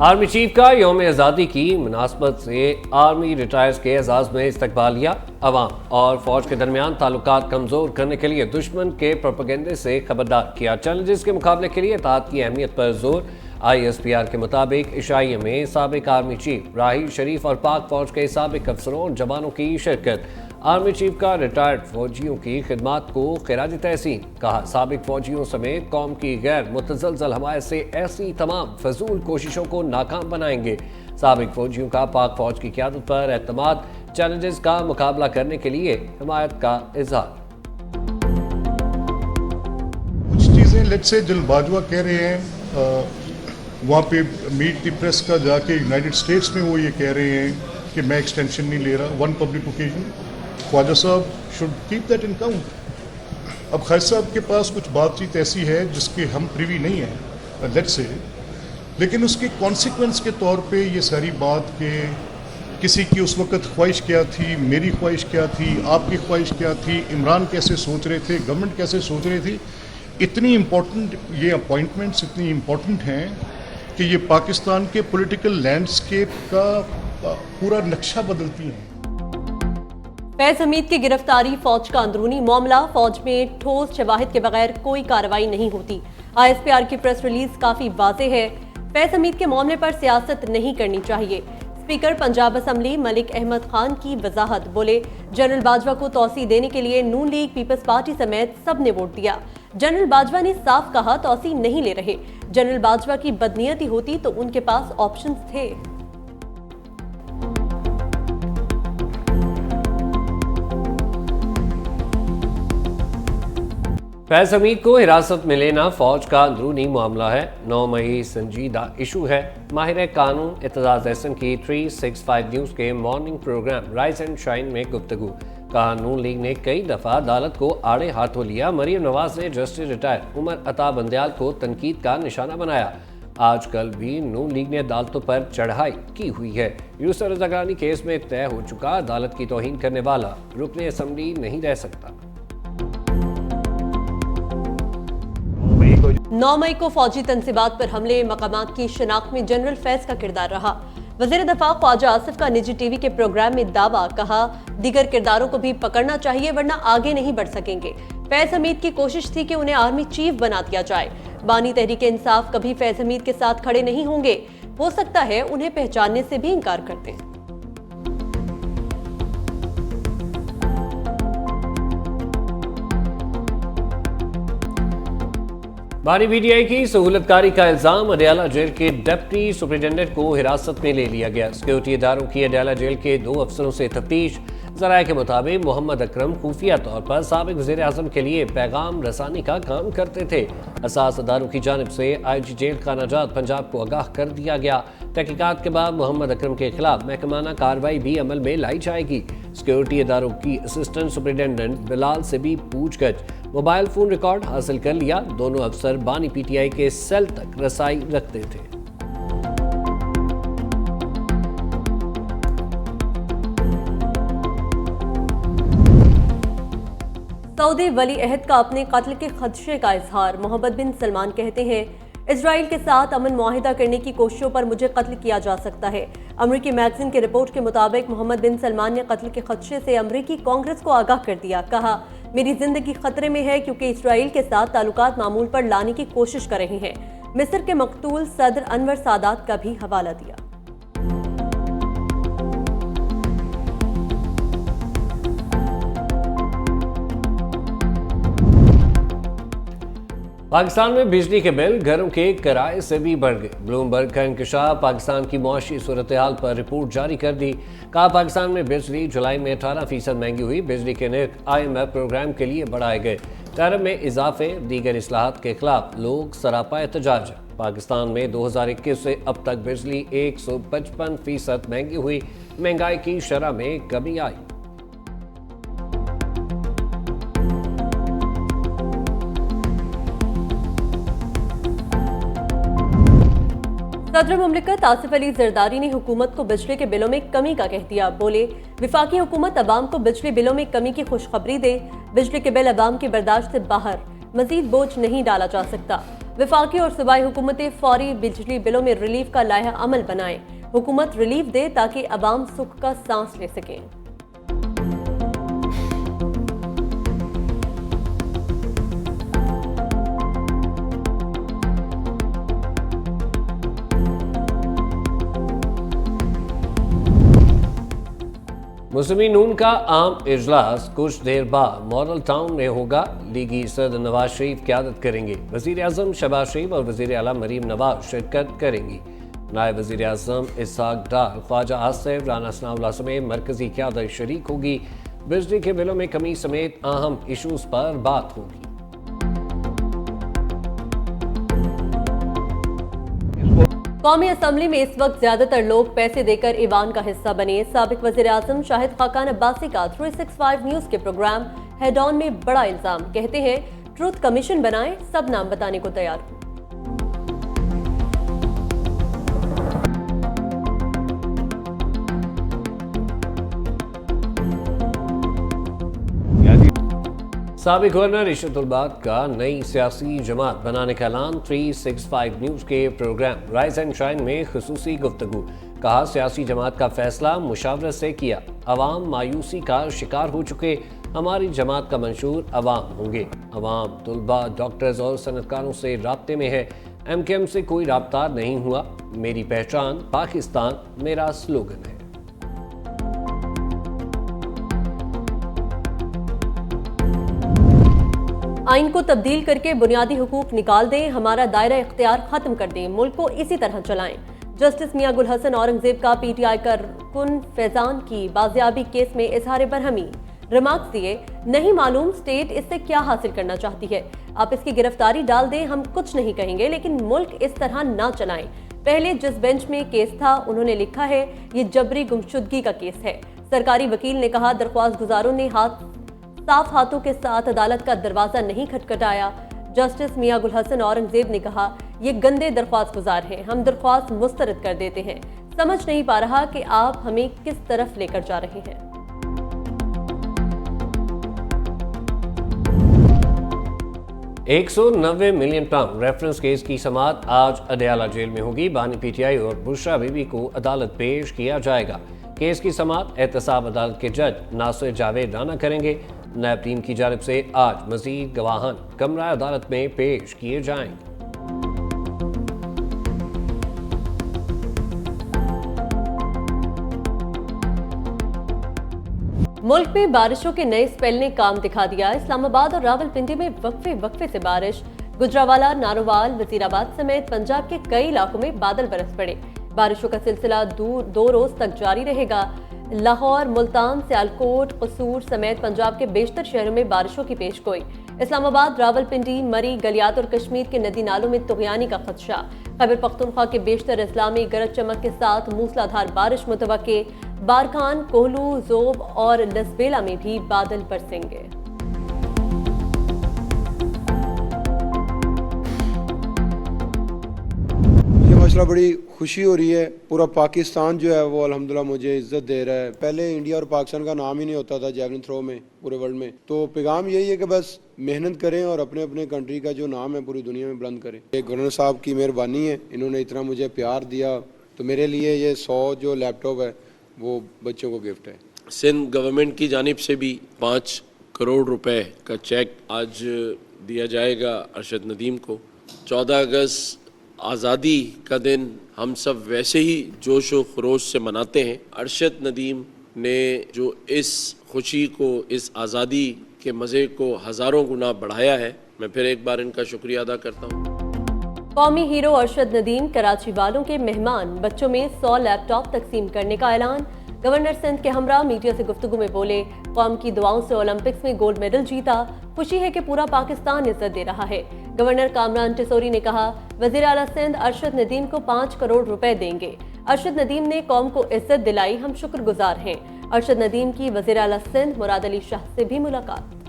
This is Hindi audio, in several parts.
आर्मी चीफ का यौम आज़ादी की मुनासबत से आर्मी रिटायर्स के एजाज में इस्तकबालिया। अवाम और फौज के दरमियान ताल्लुकात कमजोर करने के लिए दुश्मन के प्रोपेगेंडे से खबरदार किया। चैलेंजेस के मुकाबले के लिए इत्तेहाद की अहमियत पर जोर। ISPR के मुताबिक इशाइये में साबिक आर्मी चीफ राहील शरीफ और पाक फौज के साबिक अफसरों और जवानों की शिरकत। आर्मी चीफ का रिटायर्ड फौजियों की खिदमात को खिराज तहसीन कहा। साबिक फौजियों समेत कौम की गैर मुतज़लज़ल हमायत से ऐसी तमाम फजूल कोशिशों को नाकाम बनाएंगे। साबिक फौजियों का पाक फौज की क़यादत पर एतमाद, चैलेंजेस का मुकाबला करने के लिए हिमायत का इजहार। कुछ चीज़ें लेट से दिल बाजवा कह रहे हैं, वहाँ पे मीट द प्रेस का जाके यूनाइटेड स्टेट्स में वो ये कह रहे हैं कि मैं एक्सटेंशन नहीं ले रहा। One public occasion, Khwaja Sahab should keep that in count. अब खैर साहब के पास कुछ बातचीत ऐसी है जिसके हम प्रिवी नहीं हैं लेट से, लेकिन उसके कॉन्सिक्वेंस के तौर पे ये सारी बात कि किसी की उस वक्त ख्वाहिश क्या थी, मेरी ख्वाहिश क्या थी, आपकी ख्वाहिश क्या थी, इमरान कैसे सोच रहे थे, गवर्नमेंट कैसे सोच रही थी, इतनी इम्पोर्टेंट ये अपॉइंटमेंट्स इतनी इम्पोर्टेंट हैं कि ये पाकिस्तान के पॉलिटिकल लैंडस्केप का पूरा नक्शा बदलती हैं। फैज हमीद की गिरफ्तारी फौज का अंदरूनी मामला। फौज में ठोस शवाहिद के बगैर कोई कार्रवाई नहीं होती। ISPR की प्रेस रिलीज काफी वाज़ेह है। फैज हमीद के मामले पर सियासत नहीं करनी चाहिए। स्पीकर पंजाब असम्बली मलिक अहमद खान की वजाहत, बोले जनरल बाजवा को तौसी देने के लिए नून लीग, पीपल्स पार्टी समेत सब ने वोट दिया। जनरल बाजवा ने साफ कहा तौसी नहीं ले रहे। जनरल बाजवा की बदनीयती होती तो उनके पास ऑप्शंस थे। फैज हमीद को हिरासत में लेना फौज का अंदरूनी मामला है। 9 मई संजीदा इशू है। माहिर कानून एतजाज एहसन की 365 न्यूज़ के morning program Rise and Shine में गुफ्तगू। कहा नून लीग ने कई दफ़ा अदालत को आड़े हाथों लिया। मरियम नवाज ने जस्टिस रिटायर उमर अता बंदयाल को तनकीद का निशाना बनाया। आजकल भी नून लीग ने अदालतों पर चढ़ाई की हुई है। यूसुफ रज़ाकानी केस में तय हो चुका, अदालत की तौहीन करने वाला रुकने असम्बली नहीं रह सकता। 9 मई को फौजी तंसीबात पर हमले, मकामात की शनाख्त में जनरल फैज का किरदार रहा। वज़ीर दफ़ा ख्वाजा आसिफ का निजी टीवी के प्रोग्राम में दावा, कहा दीगर किरदारों को भी पकड़ना चाहिए वरना आगे नहीं बढ़ सकेंगे। फैज हमीद की कोशिश थी कि उन्हें आर्मी चीफ बना दिया जाए। बानी तहरीक इंसाफ कभी फैज हमीद के साथ खड़े नहीं होंगे। हो सकता है उन्हें पहचानने से भी इनकार कर दें। बानी PTI की सहूलतकारी का इल्जाम। अडयाला जेल के डिप्टी सुपरिटेंडेंट को हिरासत में ले लिया गया। सिक्योरिटी इदारों की अडयाला जेल के 2 अफसरों से तफ्तीश। ज़राए के मुताबिक मोहम्मद अकरम खुफिया तौर पर साबिक वज़ीर आज़म के लिए पैगाम रसानी का काम करते थे। हसास अदारों की जानिब से IG जेल का नजात पंजाब को आगाह कर दिया गया। तहकीकात के बाद मोहम्मद अकरम के खिलाफ महकमाना कार्रवाई भी अमल में लाई जाएगी। सिक्योरिटी इदारों की असिस्टेंट सुपरिटेंडेंट बिलाल से भी पूछगछ, मोबाइल फोन रिकॉर्ड हासिल कर लिया। दोनों अफसर बानी PTI के सेल तक रसाई रखते थे। सऊदी वली अहद का अपने कत्ल के खदशे का इजहार। मोहम्मद बिन सलमान कहते हैं, इजराइल के साथ अमन मुआहिदा करने की कोशिशों पर मुझे कत्ल किया जा सकता है। अमरीकी मैगजीन की रिपोर्ट के मुताबिक मोहम्मद बिन सलमान ने कत्ल के खदशे से अमरीकी कांग्रेस को आगाह कर दिया। कहा, मेरी जिंदगी खतरे में है क्योंकि इजराइल के साथ ताल्लुकात मामूल पर लाने की कोशिश कर रहे हैं। मिस्र के मकतूल सदर अनवर सादात का भी हवाला दिया। पाकिस्तान में बिजली के बिल घरों के किराए से भी बढ़ गए। ब्लूमबर्ग का इंकशाफ पाकिस्तान की मुआशी सूरत हाल पर रिपोर्ट जारी कर दी। कहा, पाकिस्तान में बिजली जुलाई में 18% महंगी हुई। बिजली के नर्ख IMF प्रोग्राम के लिए बढ़ाए गए। टैरिफ में इजाफे, दीगर इस्लाहात के खिलाफ लोग सरापा एहतजाज। पाकिस्तान में 2021 से अब तक बिजली 155% महंगी हुई। महंगाई की शरह में कमी आई। सदर मुमलिकत आसिफ अली जरदारी ने हुकूमत को बिजली के बिलों में कमी का कह दिया। बोले, विफाकी हुकूमत अवाम को बिजली बिलों में कमी की खुशखबरी दे। बिजली के बिल अवाम की बर्दाश्त से बाहर, मजीद बोझ नहीं डाला जा सकता। वफाकी और सूबाई हुकूमतें फौरी बिजली बिलों में रिलीफ का लाया अमल बनाएं। हुकूमत रिलीफ दे ताकि अवाम सुख का सांस ले सकें। मुस्लिम नून का आम इजलास कुछ देर बाद मॉडल टाउन में होगा। लीगी सदर नवाज शरीफ क़यादत करेंगे। वज़ीर आज़म शहबाज शरीफ और वज़ीर आला मरीम नवाज शिरकत करेंगी। नायब वज़ीर आज़म इसहाक डार, ख्वाजा आसिफ, राना सनाउल्लाह समेत मरकजी क़यादत शरीक होगी। बिजली के बिलों में कमी समेत अहम इशूज़ पर बात होगी। कौमी असम्बली में इस वक्त ज्यादातर लोग पैसे देकर ईवान का हिस्सा बने। साबिक वज़ीर आज़म शाहिद खाकान अब्बासी का 365 न्यूज के प्रोग्राम हेड ऑन में बड़ा इल्जाम। कहते हैं ट्रूथ कमीशन बनाएं, सब नाम बताने को तैयार हूं। साबिक गवर्नर इशरतुल बाग का नई सियासी जमात बनाने का ऐलान। 365 न्यूज के प्रोग्राम राइज एंड शाइन में खुसूसी गुफ्तगू। कहा सियासी जमात का फैसला मुशावरत से किया। अवाम मायूसी का शिकार हो चुके। हमारी जमात का मंशूर अवाम होंगे। अवाम, तुलबा, डॉक्टर्स और सनतकारों से राब्ते में है। MKM से कोई राब्ता नहीं हुआ। मेरी पहचान पाकिस्तान मेरा स्लोगन है। आइन को तब्दील करके बुनियादी हुकूक निकाल दें, हमारा दायरा इख्तियार खत्म कर दें, मुल्क को इसी तरह चलाएं। जस्टिस मियां गुल हसन औरंगजेब का PTI का रुकन फैजान की बाजियाबी केस में इजहार बरहमी। रिमार्क्स दिए, नहीं मालूम स्टेट इससे क्या हासिल करना चाहती है। आप इसकी गिरफ्तारी डाल दें, हम कुछ नहीं कहेंगे, लेकिन मुल्क इस तरह ना चलाएं। पहले जिस बेंच में केस था उन्होंने लिखा है ये जबरी गुमशुदगी का केस है। सरकारी वकील ने कहा दरख्वास्त गुजारों ने साफ हाथों के साथ अदालत का दरवाजा नहीं खटखटाया। जस्टिस मियां गुल हसन औरंगजेब ने कहा ये गंदे दरख्वास्त गुजार हैं, हम दरख्वास्त मुस्तरद कर देते हैं। समझ नहीं पा रहा कि आप हमें किस तरफ लेकर जा रहे हैं। £190 मिलियन रेफरेंस केस की समाअत आज अडयाला जेल में होगी। बानी PTI और बुशरा बीबी को अदालत पेश किया जाएगा। केस की समाअत एहतसाब अदालत के जज नासिर जावेद राना करेंगे। नायब टीम की जानिब से आज मजीद गवाहान कमरा अदालत में पेश किए जाएंगे। मुल्क में बारिशों के नए स्पेल ने काम दिखा दिया। इस्लामाबाद और रावलपिंडी में वक्फे से बारिश। गुजरावाला, नारोवाल, वजीराबाद समेत पंजाब के कई इलाकों में बादल बरस पड़े। बारिशों का सिलसिला 2 रोज तक जारी रहेगा। लाहौर, मुल्तान, सियालकोट, कसूर समेत पंजाब के बेशतर शहरों में बारिशों की पेशगोई। इस्लामाबाद, रावलपिंडी, मरी, गलियात और कश्मीर के नदी नालों में तुगयानी का खदशा। खैबर पख्तूनख्वा के बेशतर अजला में गरज चमक के साथ मूसलाधार बारिश मुतवक्के। बारखान, कोहलू, जोब और लसबेला में भी बादल बरसेंगे। माशाल्लाह बड़ी खुशी हो रही है। पूरा पाकिस्तान जो है वो अल्हम्दुलिल्लाह मुझे इज्जत दे रहा है। पहले इंडिया और पाकिस्तान का नाम ही नहीं होता था जैवलिन थ्रो में पूरे वर्ल्ड में। तो पैगाम यही है कि बस मेहनत करें और अपने अपने कंट्री का जो नाम है पूरी दुनिया में बुलंद करें। गवर्नर साहब की मेहरबानी है, इन्होंने इतना मुझे प्यार दिया। तो मेरे लिए ये 100 जो लैपटॉप है वो बच्चों को गिफ्ट है। सिंध गवर्नमेंट की जानिब से भी 5 करोड़ रुपए का चेक आज दिया जाएगा अरशद नदीम को। 14 अगस्त आज़ादी का दिन हम सब वैसे ही जोश व खरोश से मनाते हैं। अरशद नदीम ने जो इस खुशी को, इस आज़ादी के मज़े को हज़ारों गुना बढ़ाया है, मैं फिर एक बार इनका शुक्रिया अदा करता हूँ। कौमी हीरो अरशद नदीम कराची वालों के मेहमान। बच्चों में 100 लैपटॉप तकसीम करने का ऐलान। गवर्नर सिंध के हमरा मीडिया से गुफ्तगू में बोले, कौम की दुआओं से ओलंपिक्स में गोल्ड मेडल जीता, खुशी है कि पूरा पाकिस्तान इज्जत दे रहा है। गवर्नर कामरान टिसोरी ने कहा, वज़ीर आला सिंध अरशद नदीम को 5 करोड़ रुपए देंगे। अरशद नदीम ने कौम को इज्जत दिलाई, हम शुक्रगुजार हैं। अरशद नदीम की वज़ीर आला सिंध मुराद अली शाह से भी मुलाकात।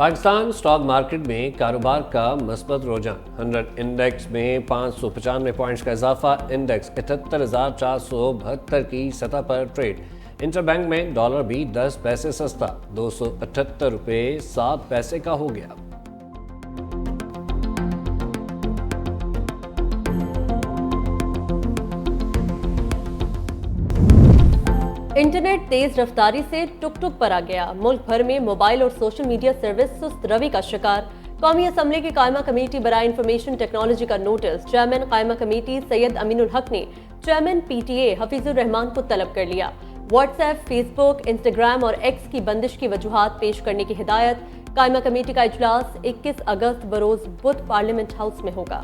पाकिस्तान स्टॉक मार्केट में कारोबार का मस्बत रुझान। 100 इंडेक्स में 595 पॉइंट्स का इजाफा। इंडेक्स 78,472 की सतह पर ट्रेड। इंटरबैंक में डॉलर भी 10 पैसे सस्ता 278 रुपये 7 पैसे का हो गया। इंटरनेट तेज रफ्तारी से टुक टुक पर आ गया। मुल्क भर में मोबाइल और सोशल मीडिया सर्विस सुस्त रवि का शिकार। कौमी असम्बली की कायमा कमेटी बराए इंफॉर्मेशन टेक्नोलॉजी का नोटिस। चेयरमैन कायमा कमेटी सैयद अमीनुल हक ने चेयरमैन PTA हफीजुर रहमान को तलब कर लिया। व्हाट्सएप, फेसबुक, इंस्टाग्राम और एक्स की बंदिश की वजूहात पेश करने की हिदायत। कायमा कमेटी का इजलास 21 अगस्त बरोज बुध पार्लियामेंट हाउस में होगा।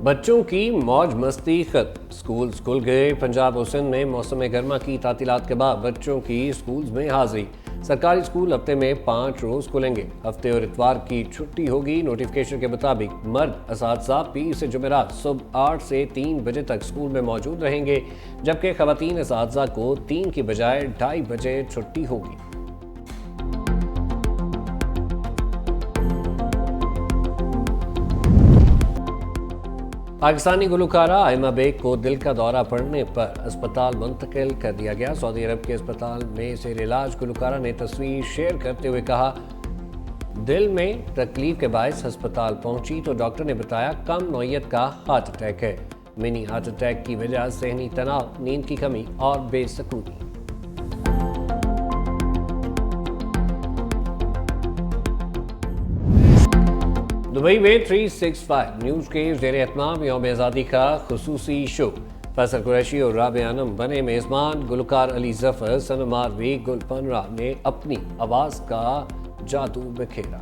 बच्चों की मौज मस्ती खत्म। स्कूल खुल गए। पंजाब और सिंध में मौसम गर्मा की तातीलात के बाद बच्चों की स्कूल में हाजिरी। सरकारी स्कूल हफ्ते में 5 रोज खुलेंगे। हफ्ते और इतवार की छुट्टी होगी। नोटिफिकेशन के मुताबिक मर्द असातिज़ा पीर से जुमेरात सुबह 8 से 3 बजे तक स्कूल में मौजूद रहेंगे, जबकि खवातीन असातिज़ा को 3 की बजाय 2:30 बजे छुट्टी होगी। पाकिस्तानी गुलकारा आयमा बेग को दिल का दौरा पड़ने पर अस्पताल मुंतकिल कर दिया गया। सऊदी अरब के अस्पताल में जेर इलाज गुलकारा ने तस्वीर शेयर करते हुए कहा, दिल में तकलीफ के बायस अस्पताल पहुंची तो डॉक्टर ने बताया कम नौयत का हार्ट अटैक है। मिनी हार्ट अटैक की वजह ज़हनी तनाव, नींद की कमी और बेसकूनी। दुबई में 365 न्यूज़ के ज़ेर एहतमाम यौम आज़ादी का खुसूसी शो। फैसल कुरैशी और राबिया आनम बने मेज़बान। गुलकार अली जफ़र, सनमार वी गुलपनरा ने अपनी आवाज़ का जादू बिखेरा।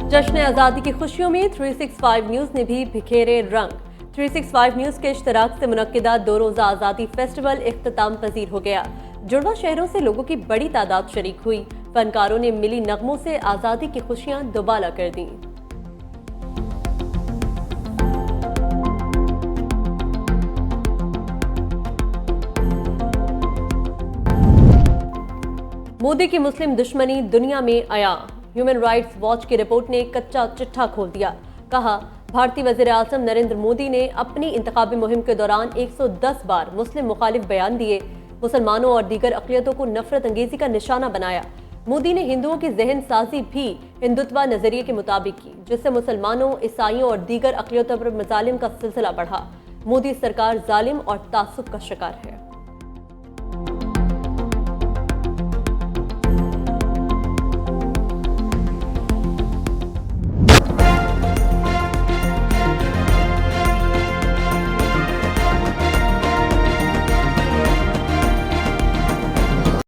जश्न आज़ादी की खुशियों में 365 न्यूज़ ने भी बिखेरे रंग। 365 न्यूज़ के इश्तराक से मुनक्किदा 2 रोज़ा आज़ादी फेस्टिवल इख्तिताम पजीर हो गया। जुड़वा शहरों से लोगों की बड़ी तादाद शरीक हुई। फनकारों ने मिली नगमों से आज़ादी की खुशियां दुबाला कर दी। मोदी की मुस्लिम दुश्मनी दुनिया में आया। ह्यूमन राइट्स वॉच की रिपोर्ट ने कच्चा चिट्ठा खोल दिया। कहा, भारतीय वज़ीर आज़म नरेंद्र मोदी ने अपनी इंतखाबी मुहिम के दौरान 110 बार मुस्लिम मुखालिफ बयान दिए। मुसलमानों और दीगर अक़लियतों को नफरत अंगेजी का निशाना बनाया। मोदी ने हिंदुओं की जहन साजी भी हिंदुत्व नजरिए के मुताबिक की, जिससे मुसलमानों, ईसाइयों और दीगर अक़लियतों पर मज़ालिम का सिलसिला बढ़ा। मोदी सरकार जालिम और तासुब का शिकार है।